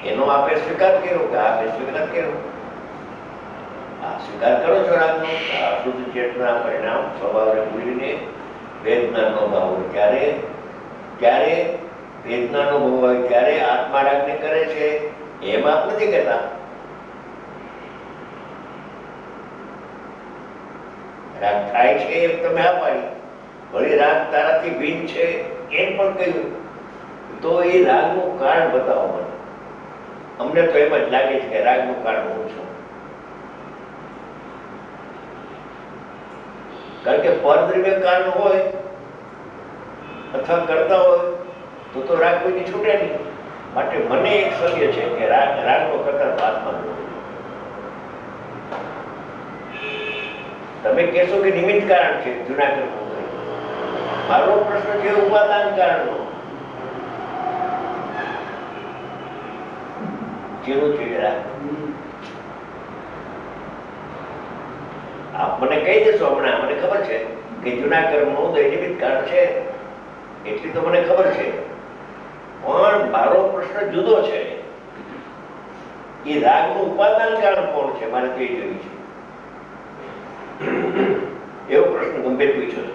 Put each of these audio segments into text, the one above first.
એનો આપે સ્વીકાર કર્યો કે આપે સ્વીકાર કર્યો. આ સ્વીકાર કરો છો રાગનો. આ શુદ્ધ ચેતના પરિણામ સ્વભાવને ભૂલીને વેદનાનો ભાવ હોય ત્યારે, ત્યારે વેદનાનો ભાવ હોય ત્યારે આત્મા રાગને કરે છે એમ આપ નથી કહેતા. રાગ થાય છે એમ તમે આ પાડી, વળી રાગ તારાથી ભિન્ન છે એમ પણ કહ્યું. તો એ રાગનું કારણ બતાવો મને. અમને તો એમ જ લાગે છે કે રાગનું કારણ હું છું. કારણ કે પરદ્રવ્ય કારણ હોય અથવા કરતા હોય તો રાગ કોઈની છૂટે નહીં. માટે મને એક સત્ય છે કે રાગનો કરતા આત્મા. તમે કહેશો કે નિમિત્ત કારણ છે જૂના કર્મ. મારો પ્રશ્ન છે ઉપાદાન કારણનો. જેનું છે રાગ. આપ મને કહી દેશો હમણાં, મને ખબર છે કે જૂના કર્મનું નિમિત્ત કારણ છે, એટલી તો મને ખબર છે. પણ મારો પ્રશ્ન જુદો છે. એ રાગનું ઉપાદાન કારણ કોણ છે મારે તે જોયું છે. એવો પ્રશ્ન ગંભીર પૂછ્યો છે.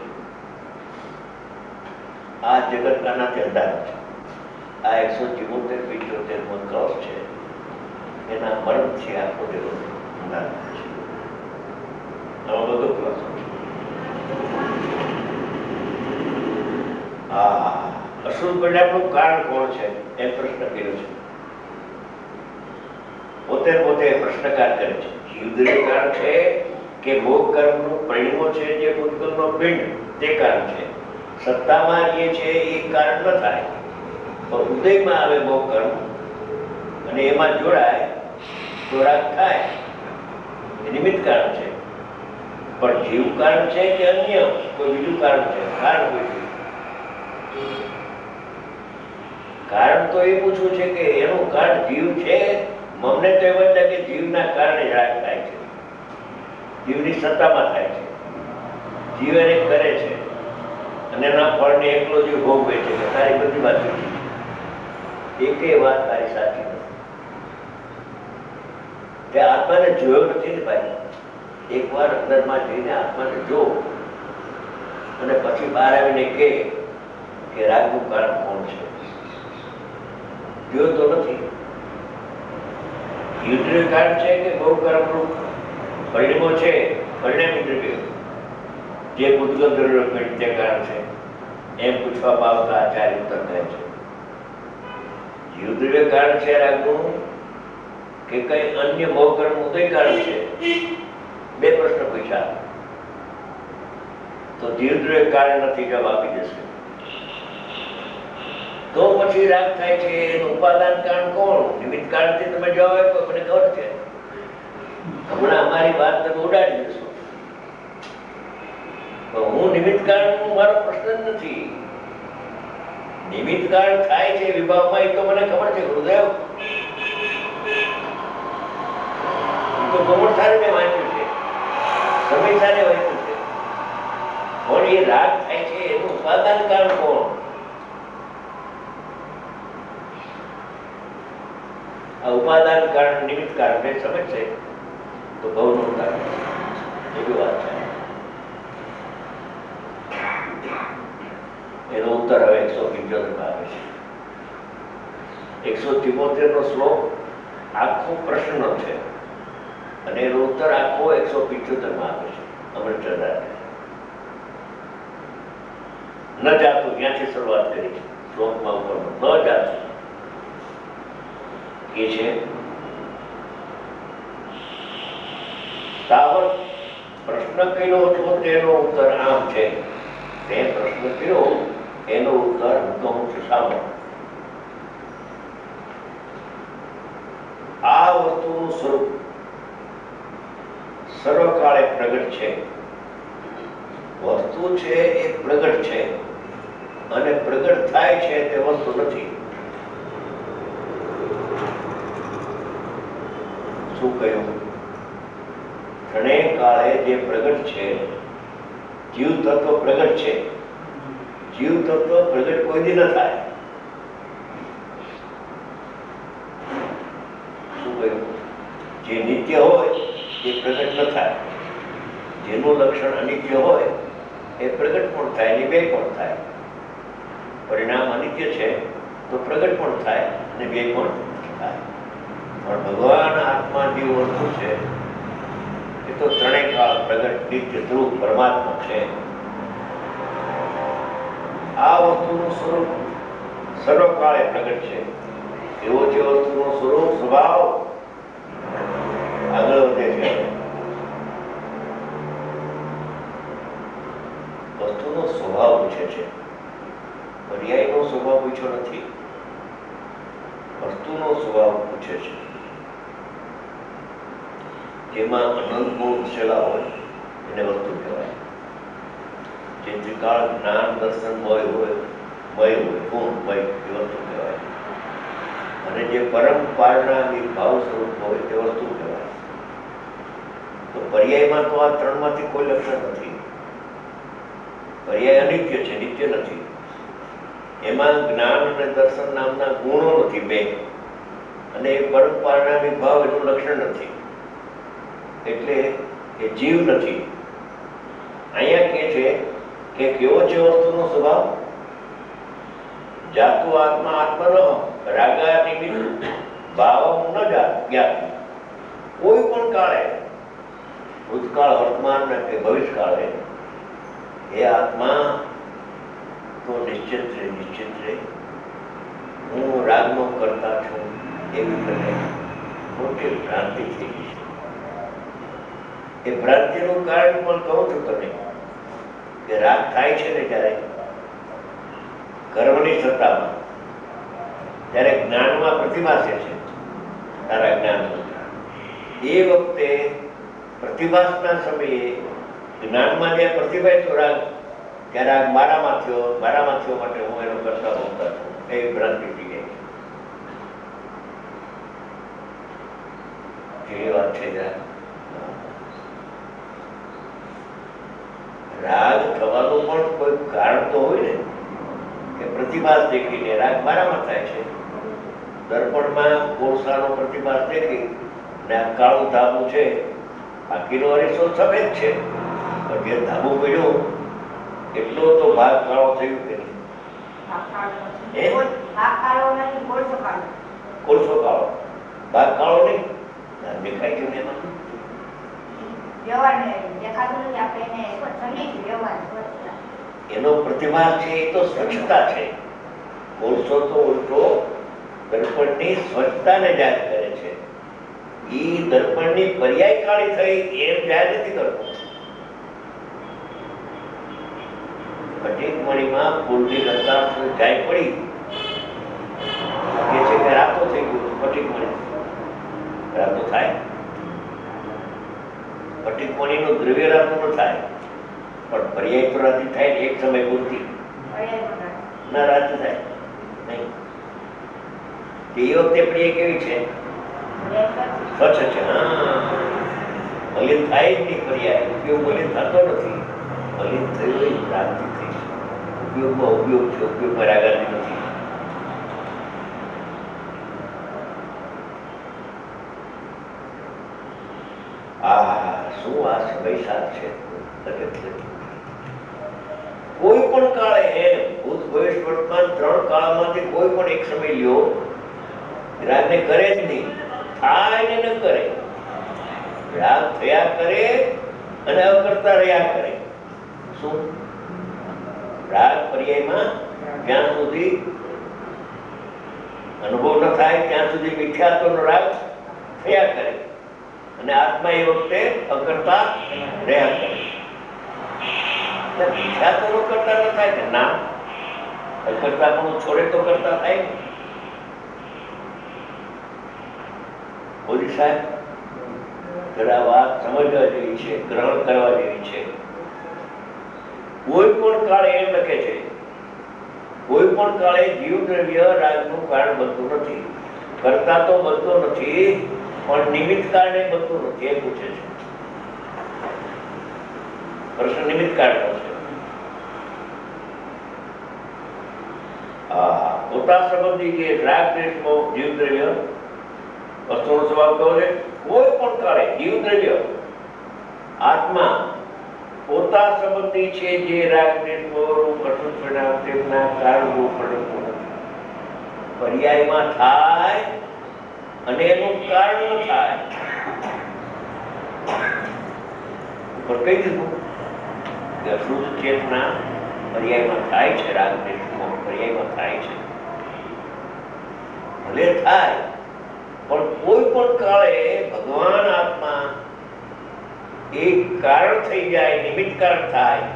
આ જગતના નાતે અંધાર છે. આ 174 ક્રોસ છે, એના મરણથી આખો જગત અંધાર છે. આમાં બધો ક્રોસ છે. અશુદ્ધ પરિણામનું કારણ કોણ છે એ પ્રશ્ન કર્યો છે. પોતે પ્રશ્નકાર કરે છે. જીવદ્રવ્ય કારણ છે કે ભોગ કર્મનું પરિણમો છે જે ભૂતગલનો પિંડ તે કારણ છે. સત્તામાં જે છે એ કારણ ન થાય, પણ ઉદયમાં આવે ભોગ કર્મ અને એમાં જોડાય તો રાગ થાય, એ નિમિત્ત કારણ છે. પણ જીવ કારણ છે કે અન્ય કોઈ બીજું કારણ છે? કારણ કોઈ છે. કારણ તો એ પૂછવું છે કે એનું કારણ જીવ છે. મને તો એમ જ લાગે જીવના કારણે રાગ થાય છે, જીવની સત્તામાં થાય છે. જીવ એને કરે છે અને એના ફળને એકલો જીવ ભોગવે છે. કે તારી બધી વાત એકે વાત તારી સાચી નથી. તે આત્માને જોયો નથી ને ભાઈ. એકવાર અંદરમાં જઈને આત્માને જો અને પછી બહાર આવીને કે રાગનું કારણ કોણ છે. જોયો તો નથી. યુદ્ધ કારણ છે કે બહુ કર્મનું પરિણમો છે, પરિણામી દ્રવ્ય જે ભૂતગલ દ્રવ્ય તે કારણ છે એમ પૂછવામાં આવતા આચાર્ય ઉત્તર કહે છે જીવદ્રવ્ય કારણ છે રાગનું કે કઈ અન્ય બહુ કર્મ ઉદય કારણ છે. બે પ્રશ્ન પૂછ્યા તો જીવદ્રવ્ય કારણ નથી જવાબ આપી દેશે. તો પછી રાગ થાય છે એનું ઉપાદાન કારણ કોણ? નિમિત્ત કારણથી તમે જવાબ આપ્યો, મને ખબર છે. હમણાં અમારી વાત તમે ઉડાડી દેશો. હું નિમિત્ત કારણ મારો પ્રશ્ન જ નથી. નિમિત્ત કારણ થાય છે વિભાવમાં એ તો મને ખબર છે. ગુરુદેવ તો ગોમણ સારે મેં વાંચ્યું છે, સમય સારે વાંચ્યું છે. પણ એ રાગ થાય છે એનું ઉપાદાન કારણ કોણ? આ ઉપાદાન કારણ નિમિત્ત કારણ બે સમજશે તો ભવનું કારણ એવી વાત છે. એનો ઉત્તર હવે 175 આવે છે. 174 નો શ્લોક આખો પ્રશ્નનો છે અને એનો ઉત્તર આખો 175 માં આવે છે. અમૃતચંદ્ર ન જાતું ત્યાંથી શરૂઆત કરી છે શ્લોકમાં ઉપરનો ન જાતું એ છે. તાવત પ્રશ્ન કર્યો હતો તેનો ઉત્તર આમ છે. તે પ્રશ્ન કર્યો એનો ઉત્તર હું કહું છું, સાંભળો. આ વસ્તુનું સ્વરૂપ સર્વકાળે પ્રગટ છે. વસ્તુ છે એ પ્રગટ છે અને પ્રગટ થાય છે તે વસ્તુ નથી. શું કહ્યું? ઘણે કાળે જે પ્રગટ છે, જીવ તત્વ પ્રગટ છે. જીવ તત્વ પ્રગટ કોઈ દી ન થાય. પ્રગટ ન થાય. જેનું લક્ષણ અનિત્ય હોય એ પ્રગટ પણ થાય ને બે પણ થાય. પરિણામ અનિત્ય છે તો પ્રગટ પણ થાય અને બે પણ થાય. પણ ભગવાન આત્મા જે વસ્તુ છે એ તો ત્રણેય કાળ પ્રગટ નિત્ય ધ્રુવ પરમાત્મા છે. આ વસ્તુનું સ્વરૂપ સર્વકાળે પ્રગટ છે. એવો જે વસ્તુનો સ્વરૂપ સ્વભાવ આગળ વધે છે. વસ્તુનો સ્વભાવ પૂછે છે, પર્યાયનો સ્વભાવ પૂછ્યો નથી. વસ્તુનો સ્વભાવ પૂછે છે. જેમાં અનંત ગુણ વસેલા હોય એને વસ્તુ કહેવાય. જે ત્રિકાળ જ્ઞાન દર્શન મય હોય ગુણમય એ વસ્તુ કહેવાય. અને જે પરમ પારણાની ભાવ સ્વરૂપ હોય તે વસ્તુ કહેવાય. તો પર્યાયમાં તો આ ત્રણમાંથી કોઈ લક્ષણ નથી. પર્યાય અનિત્ય છે, નિત્ય નથી. એમાં જ્ઞાન અને દર્શન નામના ગુણો નથી બે, અને એ પરમ પારણાની ભાવ એનું લક્ષણ નથી, એટલે એ જીવ નથી. અહીંયા કે છે કે કેવો છે વસ્તુનો સ્વભાવ? જાતુ આત્મા આત્મનો રાગા નિમિત્ત ભાવમ ન જ્ઞાત. કોઈ પણ કાળે, ભૂતકાળ વર્તમાન કે ભવિષ્યકાળે એ આત્મા તો નિશ્ચિત રહે. હું રાગનો કરતા છું એવી મને મોટી ભ્રાંતિ થઈ ગઈ છે. એ ભ્રાંતિનું કારણ પણ કહું છું તમને કે રાગ થાય છે ને જ્યારે કર્મની સત્તામાં, ત્યારે જ્ઞાનમાં પ્રતિભાસે છે તારા જ્ઞાન. એ વખતે પ્રતિભાસના સમયે જ્ઞાનમાં જે પ્રતિભા તો રાગ, ત્યારે આ મારામાં થયો માટે હું એનો કરતા હોતા છું એવી ભ્રાંતિ થઈ ગઈ. કેવી વાત છે જરા. રાગ થવાનું પણ કોઈ કારણ તો હોય ને, કે પ્રતિભાસ દેખીને રાગ મારામાં થાય છે. દર્પણમાં કોળસાનો પ્રતિભાસ દેખી ને આ કાળું ધાબુ છે, બાકીનો અરીસો સફેદ છે, પણ જે ધાબુ પડ્યું એટલો તો ભાગ કાળો થયું કે નહીં? કોળસો કાળો, ભાગ કાળો નહીં દેખાય છે ને એમાં. એનો પ્રતિભાસ છે એ તો સ્વચ્છતા છે. કોળસો તો ઉલટો દર્પણની સ્વચ્છતાને જાહેર કરે છે. એ દર્પણની પર્યાય કાળી થઈ એમ જાહેર નથી કરતો. ફટીકમણીમાં ફૂલની લતા જાય પડી કે છે કે રાતો થઈ ગયું. ફટીકમણી રાતો થાય? ફટીકમણીનું દ્રવ્ય રાતું ન થાય, પણ પર્યાય તો રાતી થાય ને. એક સમય પૂરતી ના રાત થાય નહીં. તે વખતે પર્યાય કેવી છે? સ્વચ્છ છે. હા, મલિન થાય જ નહીં પર્યાય. ઉપયોગ મલિન થતો નથી. મલિન થયું એ ભ્રાંતિ થઈ છે. ઉપયોગમાં ઉપયોગ છે, ઉપયોગમાં રાગાતી નથી. શું આ સમયસાર છે. કોઈ પણ કાળે એમ ભૂત ભવિષ્ય વર્તમાન ત્રણ કાળમાંથી કોઈ પણ એક સમય લ્યો, રાગને કરે જ નહીં, થાય ને ન કરે. રાગ થયા કરે અને અકર્તા રહ્યા કરે. શું? રાગ પર્યાયમાં જ્યાં સુધી અનુભવ ન થાય ત્યાં સુધી મિથ્યાત્વનો રાગ થયા કરે, અને આત્મા એ વખતે અકર્તા રહ્યા કરે. મિથ્યાત્વનો કરતા ન થાય કે ના, અકર્તા પણ છોડે તો કરતા થાય ને. મોદી સાહેબ જરા વાત સમજવા જેવી છે, ગ્રહણ કરવા જેવી છે. કોઈ પણ કાળે એમ લખે છે, કોઈ પણ કાળે જીવ દ્રવ્ય રાગનું કારણ બનતું નથી. કરતા તો બનતો નથી, પણ નિમિત્ત કારણે બનતું નથી. એ પૂછે છે પ્રશ્ન. નિમિત્ત કારણનો છે. પોતા સંબંધી જે રાગ દ્વેષમાં જીવ દ્રવ્ય વસ્તુનો સ્વભાવ કહો છે. કોઈ પણ કાળે જીવ દ્રવ્ય આત્મા પોતા સંબંધી છે, જે રાગ દ્વેષ મોહ કટુ પરિણામ તેમના કારણરૂપ પડતું નથી. પર્યાયમાં થાય અને એનું કારણ ન થાય. ઉપર કહી દીધું કે અશુદ્ધ ચેતના પર્યાયમાં થાય છે, રાગ દ્વેષ મોહ પર્યાયમાં થાય છે. ભલે થાય પણ કોઈ પણ કાળે ભગવાન આત્મા એક કારણ થઈ જાય, નિમિત્ત કારણ થાય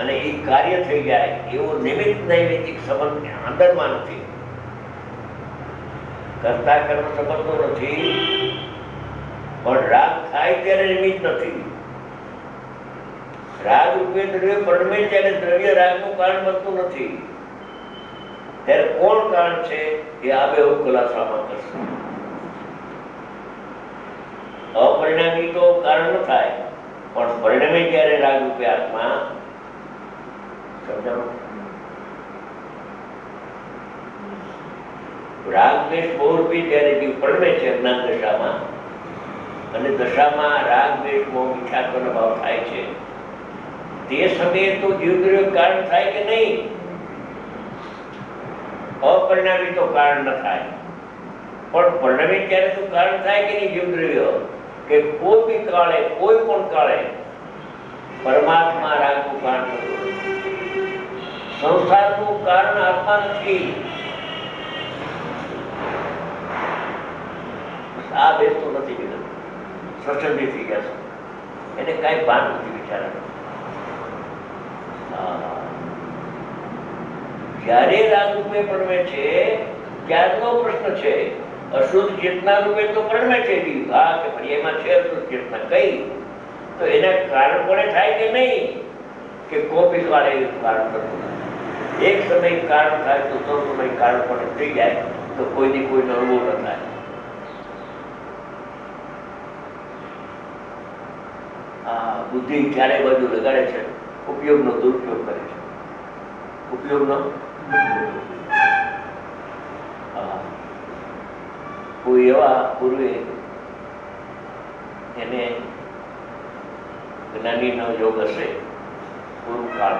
અને એ કાર્ય થઈ જાય એવો નિમિત્ત નૈમિત્તિક સંબંધ અંદરમાં નથી. કરતા કર્મ સંબંધો નથી, પણ રાગ થાય ત્યારે નિમિત્ત નથી. રાગ રૂપે દ્રવ્ય પરમે ત્યારે દ્રવ્ય રાગનું કારણ બનતું નથી. ત્યારે કોણ કારણ છે એ આબેહૂબ ખુલાસામાં કરશે. અપરિણામી તો કારણ ન થાય, પણ પરિણમે ત્યારે રાગ રૂપે આત્મા સમજાણું. રાગ દ્વેષ મોહ રૂપી ત્યારે જીવ પરિણમે છે અજ્ઞાન દશામાં, અને દશામાં રાગ દ્વેષ મોહ મિથ્યાત્વનો ભાવ થાય છે. તે સમયે તો જીવદ્રવ્ય કારણ થાય કે નહીં? અપરિણામી તો કારણ ન થાય, પણ પરિણમે ત્યારે તો કારણ થાય કે નહીં જીવદ્રવ્ય? કે કોઈ બી કાળે, કોઈ પણ કાળે પરમાત્મા રાગનું કારણ થતું નથી. સંસારનું કારણ આત્મા નથી. આ બેસતું નથી, બીજું સ્વચ્છંદી થઈ ગયા છે, એને કઈ ભાન નથી વિચારવાનું. જ્યારે રાગ રૂપે પરમે છે ત્યારનો પ્રશ્ન છે. અશુદ્ધ ચેતના રૂપે તો પરમે છે જીવ, હા કે પર્યાયમાં છે અશુદ્ધ ચેતના, કઈ તો એના કારણ કોને થાય કે નહીં? કે કોપી કાળે કારણ થતું નથી. એક સમય કારણ થાય તો સૌ સમય કારણ પણ થઈ જાય તો કોઈની કોઈનો અનુભવ ન થાય. બુદ્ધિ ચારે બાજુ લગાડે છે, ઉપયોગનો દુરુપયોગ કરે છે. ઉપયોગનો કોઈ એવા પૂર્વે એને જ્ઞાનીનો યોગ હશે પૂર્વ કાળ,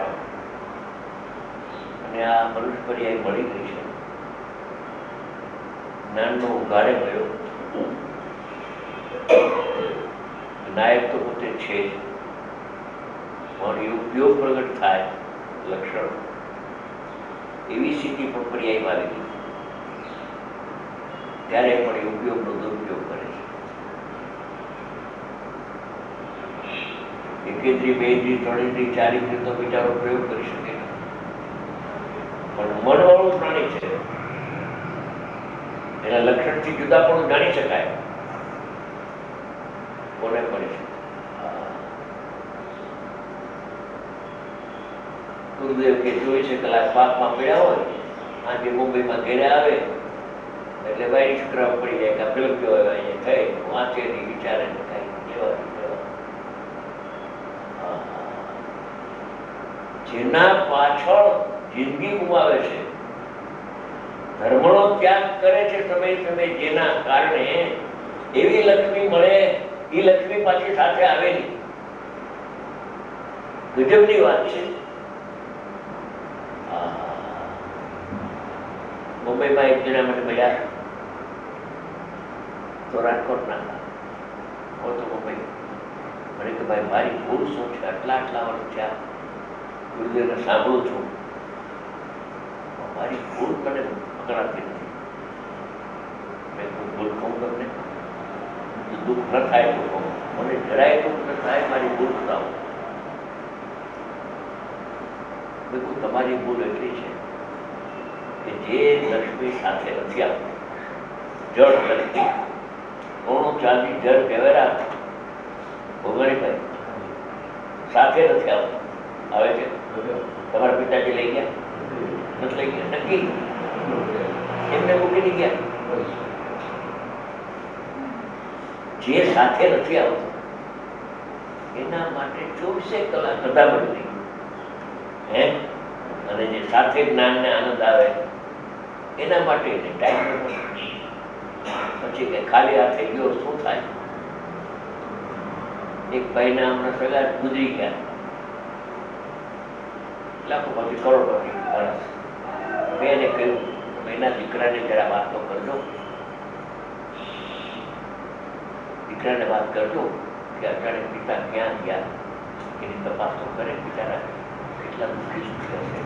અને આ મનુષ્ય પર્યાય મળી ગઈ છે, જ્ઞાનનો ઉઘાડે ગયો. નાયક તો પોતે છે જ, પણ એ ઉપયોગ પ્રગટ થાય લક્ષણ, એવી સ્થિતિ પણ પર્યાયમાં આવી ગઈ. ત્યારે પણ એ ઉપયોગનો દુરુપયોગ કરે છે. એકેન્દ્રી, બેન્દ્રી, ત્રણેન્દ્રી, ચારિન્દ્રી તો વિચારો પ્રયોગ કરી શકે, પણ મનવાળું પ્રાણી છે, એના લક્ષણથી જુદા પણ જાણી શકાય. કોને કરી શકે? ગુરુદેવ કે 24 કલાક પાકમાં પડ્યા હોય, આજે મુંબઈમાં ઘેરે આવે એટલે ભાઈ શુક્ર પડી જાય કે ફિલ્મ જોવા અહીંયા થઈ વાંચે નહીં, વિચારે નહીં, કઈ લેવા. જેના પાછળ જિંદગી ગુમાવે છે, ધર્મનો ત્યાગ કરે છે સમય સમય, જેના કારણે એવી લક્ષ્મી મળે, એ લક્ષ્મી પાછી સાથે આવે નહીં. ગજબની વાત છે. મુંબઈમાં એક જણા મને મળ્યા, તો રાજકોટના હતા, તો મુંબઈ. મને કે ભાઈ મારી ભૂલ શું છે? આટલા વર્ષ થયા ગુરુદેવને સાંભળું છું, મારી ભૂલ મને પકડાતી નથી. મેં કોઈ ભૂલ કહું તમને? દુઃખ ન થાય તો કહું, મને જરાય દુઃખ ન થાય, મારી ભૂલ બતાવો. મેં કહું તમારી ભૂલ એટલી છે કે જે લક્ષ્મી સાથે નથી આવતી, જળ લક્ષ્મી, સોનું ચાંદી જળ કહેવાય, ભોગવણીભાઈ સાથે નથી આવતું. આવે છે? તમારા પિતાજી લઈ ગયા? નથી લઈ ગયા? નક્કી એમને મૂકી ગયા. જે સાથે નથી આવતું એના માટે 24 કલાક કદામત નહીં, હે? અને જે સાથે જ્ઞાનને આનંદ આવે એના માટે ટાઈમ નથી. પછી કે ખાલી હાથે ગયો શું થાય? એક ભાઈના હમણાં સગા ગુજરી ગયા, લાખો પછી કરોડપતિ માણસ. મેં એને કહ્યું એના દીકરાને જરા વાત તો કરજો, દીકરાને વાત કરજો કે અચાનક પિતા ક્યાં ગયા, એની તપાસ તો કરે, પિતાના કેટલા દુઃખી સુખી હશે.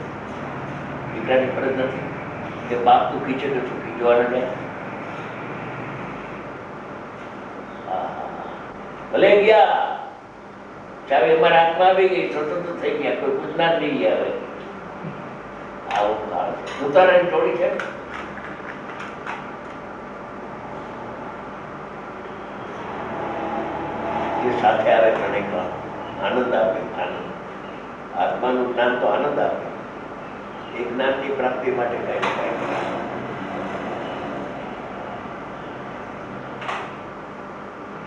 દીકરાની ફરજ નથી કે બાપ દુઃખી છે તો સુખી જોવાના જાય. ભલે ગયા ચાવી અમારા હાથમાં આવી ગઈ, સ્વતંત્ર થઈ ગયા, કોઈ પૂછનાર નહીં ગયા. હવે આવું કાળ ઉતારાની જોડી છે. એ સાથે આવે ત્રણેય કાળ, આનંદ આપે. આનંદ આત્માનું જ્ઞાન તો આનંદ આપે. એ જ્ઞાનની પ્રાપ્તિ માટે કઈ કઈ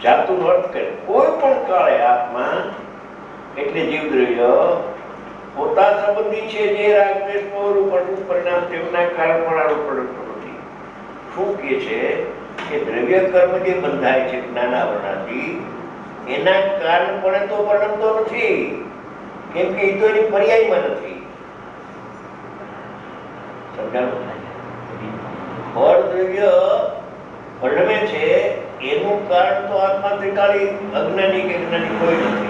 જાતું અર્થ કરે. કોઈ પણ કાળે આત્મા એટલે જીવદ્રવ્ય પોતા સંબંધી છે, જે રાગદ્વેષનું રૂપનું પરિણામ તેમના કારણ પણ આરોપણ નથી. શું કે છે કે દ્રવ્ય કર્મ જે બંધાય છે જ્ઞાન આવરણાથી, એના કારણ પણ તો વર્ણનતો નથી, કેમ કે એ તો એની પર્યાયમાં નથી. સમજાણું? ફળ દ્રવ્ય વર્ણવે છે એનું કારણ તો આત્મા ત્રિકાળી અજ્ઞાની કે જ્ઞાની કોઈ નથી.